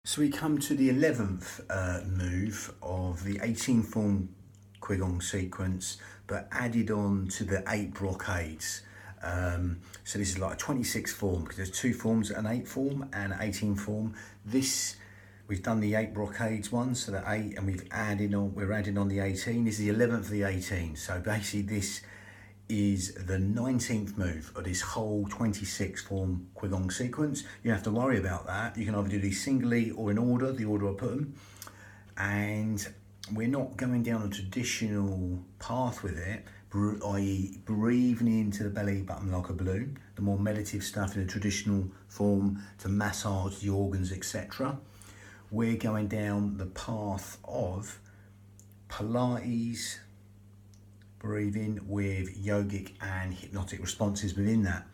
So we come to the 11th move of the 18 form qigong sequence, but added on to the 8 brocades. So this is like a 26 form because there's 2 forms, an 8 form and an 18 form. We've done the 8 brocades one, so the 8, and we're adding on the 18. This is the 11th of the 18. So basically this is the 19th move of this whole 26 form qigong sequence. You don't have to worry about that. You can either do these singly or in order, the order I put them. And we're not going down a traditional path with it, i.e. breathing into the belly button like a balloon, the more meditative stuff in a traditional form to massage the organs, etc. We're going down the path of Pilates, breathing with yogic and hypnotic responses within that.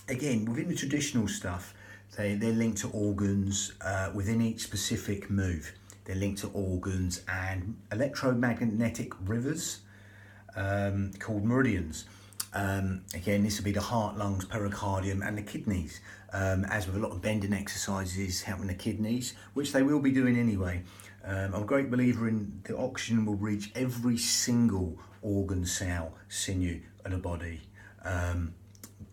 Again, within the traditional stuff, they're linked to organs within each specific move. They're linked to organs and electromagnetic rivers called meridians. Again, this would be the heart, lungs, pericardium and the kidneys. As with a lot of bending exercises helping the kidneys, which they will be doing anyway. I'm a great believer in the oxygen will reach every single organ, cell, sinew of the body,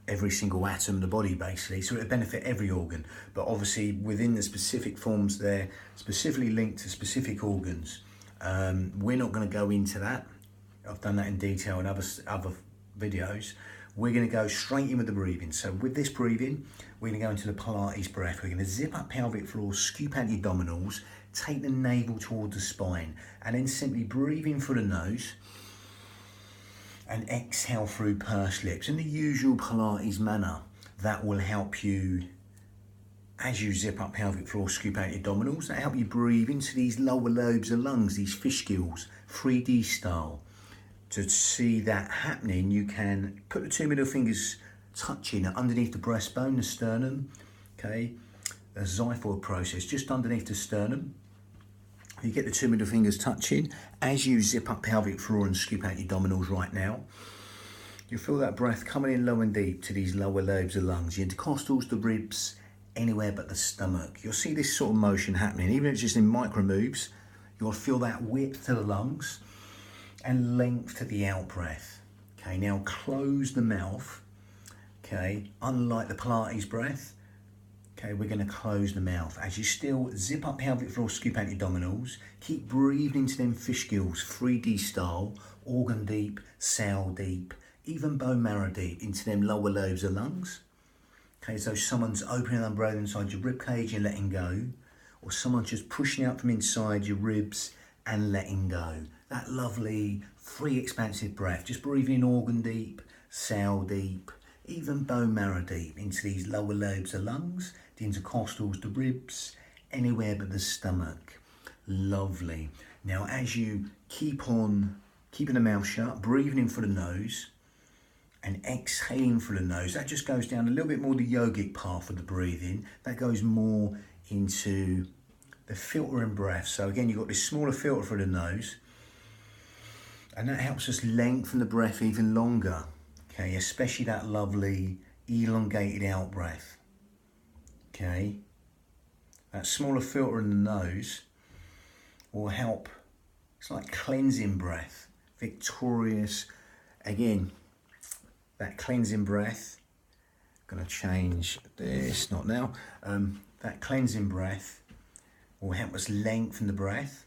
every single atom of the body basically, so it'll benefit every organ. But obviously within the specific forms they're specifically linked to specific organs. We're not going to go into that. I've done that in detail in other videos. We're going to go straight in with the breathing. So with this breathing, we're going to go into the Pilates breath. We're going to zip up pelvic floor, scoop out the abdominals, take the navel towards the spine, and then simply breathe in through the nose and exhale through pursed lips in the usual Pilates manner. That will help you, as you zip up pelvic floor, scoop out your abdominals, that help you breathe into these lower lobes of lungs, these fish gills, 3D style. To see that happening, you can put the 2 middle fingers touching underneath the breastbone, the sternum, okay? A xiphoid process just underneath the sternum. You get the 2 middle fingers touching as you zip up pelvic floor and scoop out your abdominals right now. You feel that breath coming in low and deep to these lower lobes of lungs, your intercostals, the ribs, anywhere but the stomach. You'll see this sort of motion happening, even if it's just in micro moves. You'll feel that width to the lungs and length to the out breath. Okay, now close the mouth. Okay, unlike the Pilates breath, okay, we're going to close the mouth as you still zip up pelvic floor, scoop out your abdominals. Keep breathing into them fish gills, 3D style, organ deep, cell deep, even bone marrow deep into them lower lobes of lungs. Okay, so someone's opening and breathing inside your rib cage and letting go, or someone's just pushing out from inside your ribs and letting go. That lovely, free, expansive breath, just breathing in organ deep, cell deep, even bone marrow deep into these lower lobes of lungs, the intercostals, the ribs, anywhere but the stomach. Lovely. Now, as you keep on keeping the mouth shut, breathing in through the nose and exhaling through the nose, that just goes down a little bit more the yogic path of the breathing. That goes more into the filtering breath. So again, you've got this smaller filter through the nose, and that helps us lengthen the breath even longer. Okay, especially that lovely elongated out breath. Okay, that smaller filter in the nose will help. It's like cleansing breath, victorious. Again, that cleansing breath. I'm gonna change this, not now. That cleansing breath will help us lengthen the breath.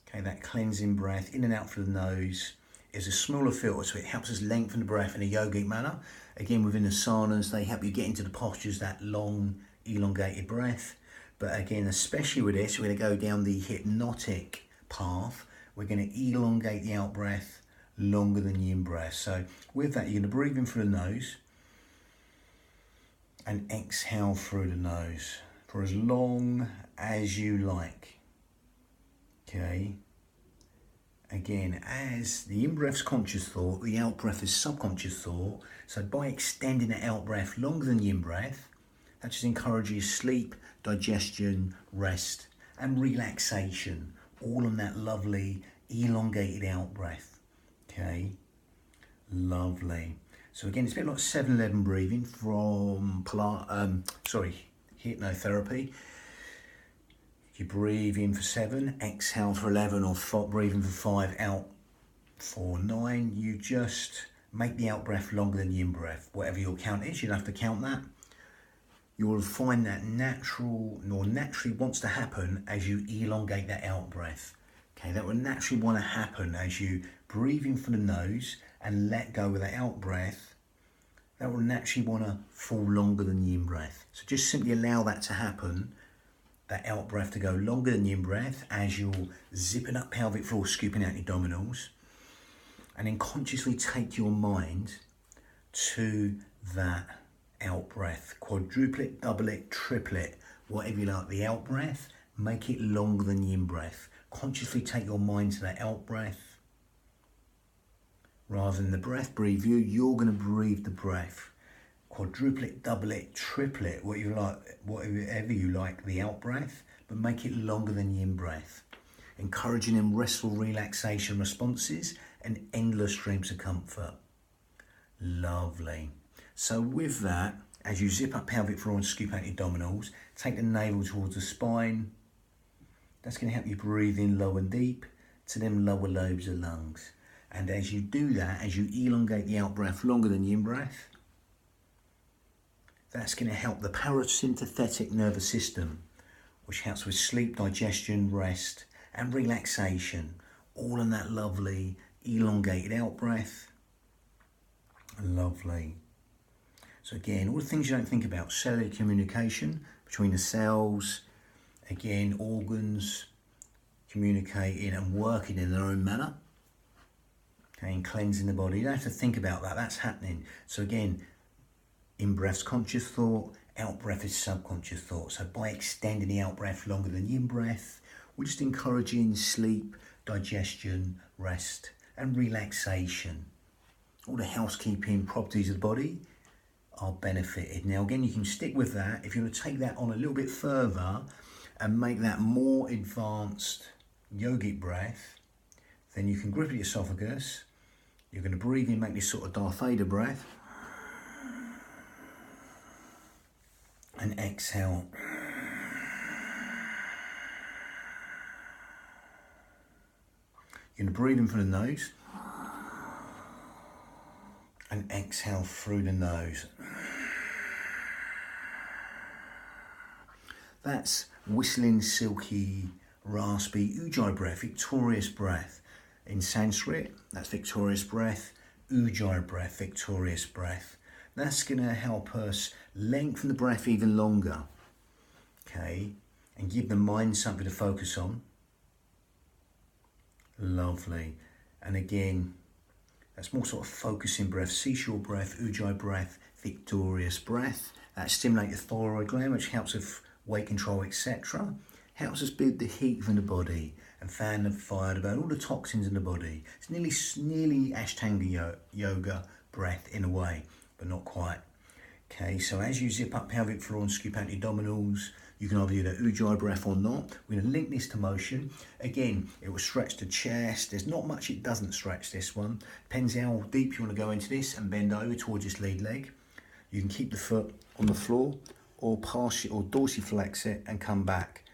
Okay, that cleansing breath in and out through the nose is a smaller filter, so it helps us lengthen the breath in a yogic manner. Again, within the asanas, they help you get into the postures, that long, elongated breath. But again, especially with this, we're going to go down the hypnotic path. We're going to elongate the out breath longer than the in breath. So with that, you're going to breathe in through the nose and exhale through the nose for as long as you like. Okay. Again, as the in-breath's conscious thought, the out-breath is subconscious thought. So by extending the out-breath longer than the in-breath, that just encourages sleep, digestion, rest, and relaxation, all on that lovely elongated out-breath. Okay, lovely. So again, it's a bit like 7-11 breathing from hypnotherapy. You breathe in for 7, exhale for 11, or breathe in for 5, out for 9. You just make the out breath longer than the in breath. Whatever your count is, you don't have to count that. You will find that naturally wants to happen as you elongate that out breath. Okay, that will naturally want to happen as you breathe in from the nose and let go with the out breath. That will naturally want to fall longer than the in breath. So just simply allow that to happen. That out breath to go longer than the in breath as you're zipping up pelvic floor, scooping out your abdominals, and then consciously take your mind to that out breath. Quadruple it, double it, triple it, whatever you like. The out breath, make it longer than the in breath. Consciously take your mind to that out breath. Rather than the breath breathe you, you're going to breathe the breath. Quadruple it, double it, triple it, whatever you like, the out breath, but make it longer than the in breath. Encouraging them restful relaxation responses and endless streams of comfort. Lovely. So with that, as you zip up pelvic floor and scoop out your abdominals, take the navel towards the spine. That's going to help you breathe in low and deep to them lower lobes of lungs. And as you do that, as you elongate the out breath longer than the in breath, that's going to help the parasympathetic nervous system, which helps with sleep, digestion, rest, and relaxation. All in that lovely, elongated out breath. Lovely. So again, all the things you don't think about. Cellular communication between the cells. Again, organs communicating and working in their own manner. Okay, and cleansing the body. You don't have to think about that. That's happening. So again, in breath's conscious thought, out breath is subconscious thought. So by extending the out breath longer than the in breath, we're just encouraging sleep, digestion, rest, and relaxation. All the housekeeping properties of the body are benefited. Now again, you can stick with that. If you want to take that on a little bit further and make that more advanced yogic breath, then you can grip at the esophagus. You're going to breathe in, make this sort of Darth Vader breath. And exhale. You're going to breathe in from the nose. And exhale through the nose. That's whistling, silky, raspy, ujjayi breath, victorious breath. In Sanskrit, that's victorious breath, ujjayi breath, victorious breath. That's going to help us lengthen the breath even longer, okay, and give the mind something to focus on. Lovely. And again, that's more sort of focusing breath, seashore breath, ujjayi breath, victorious breath. That stimulates the thyroid gland, which helps with weight control, etc. Helps us build the heat from the body and fan the fire to burn all the toxins in the body. It's nearly Ashtanga yoga breath in a way, but not quite. Okay, so as you zip up pelvic floor and scoop out your abdominals, you can either do that ujjayi breath or not. We're going to link this to motion. Again, it will stretch the chest. There's not much it doesn't stretch, this one. Depends how deep you want to go into this and bend over towards this lead leg. You can keep the foot on the floor or pass it or dorsiflex it and come back,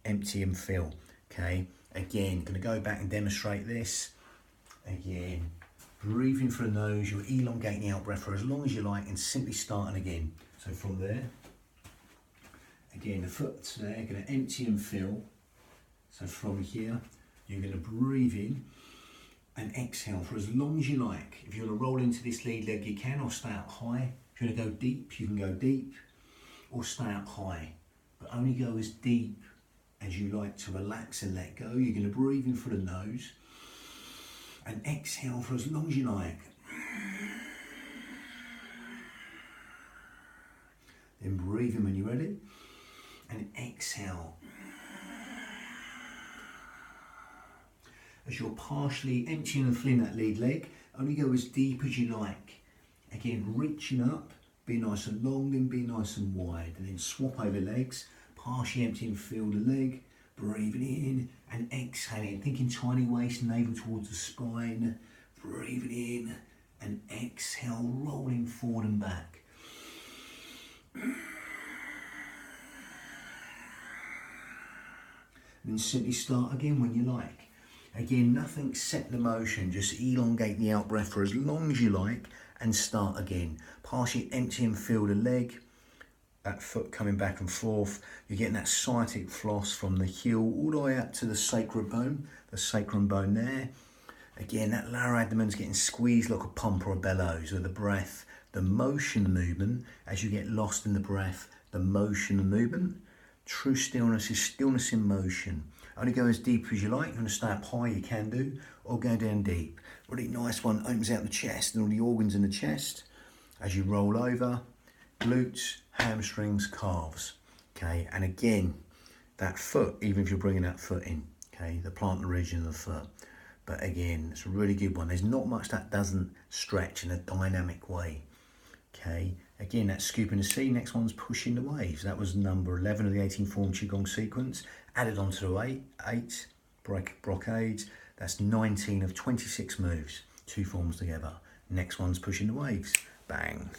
empty and fill. Okay, again, going to go back and demonstrate this. Again, breathing through the nose, you're elongating the out breath for as long as you like and simply starting again. So from there, again, the foot's there, going to empty and fill. So from here, you're going to breathe in and exhale for as long as you like. If you want to roll into this lead leg, you can, or stay up high. If you want to go deep, you can go deep, or stay up high. But only go as deep as you like to relax and let go. You're going to breathe in through the nose and exhale for as long as you like. Then breathe in when you're ready and exhale. As you're partially emptying and filling that lead leg, only go as deep as you like. Again, reaching up, be nice and long, then be nice and wide, and then swap over legs, partially empty and fill the leg, breathing in and exhaling, thinking tiny waist, navel towards the spine, breathing in and exhale, rolling forward and back. and then simply start again when you like. Again, nothing set the motion, just elongate the out breath for as long as you like and start again. Partially empty and feel the leg, that foot coming back and forth. You're getting that sciatic floss from the heel all the way up to the sacrum bone there. Again, that lower abdomen's getting squeezed like a pump or a bellows with the breath, the motion, the movement. As you get lost in the breath, the motion, the movement. True stillness is stillness in motion. Only go as deep as you like. If you want to stay up high, you can do, or go down deep. Really nice one, opens out the chest and all the organs in the chest. As you roll over, glutes, hamstrings, calves. Okay, and again, that foot, even if you're bringing that foot in, okay, the plantar region of the foot. But again, it's a really good one. There's not much that doesn't stretch in a dynamic way. Okay, again, that's scooping the sea. Next one's pushing the waves. That was number 11 of the 18 form qigong sequence. Added on to the eight brocades. That's 19 of 26 moves. 2 forms together. Next one's pushing the waves. Bang.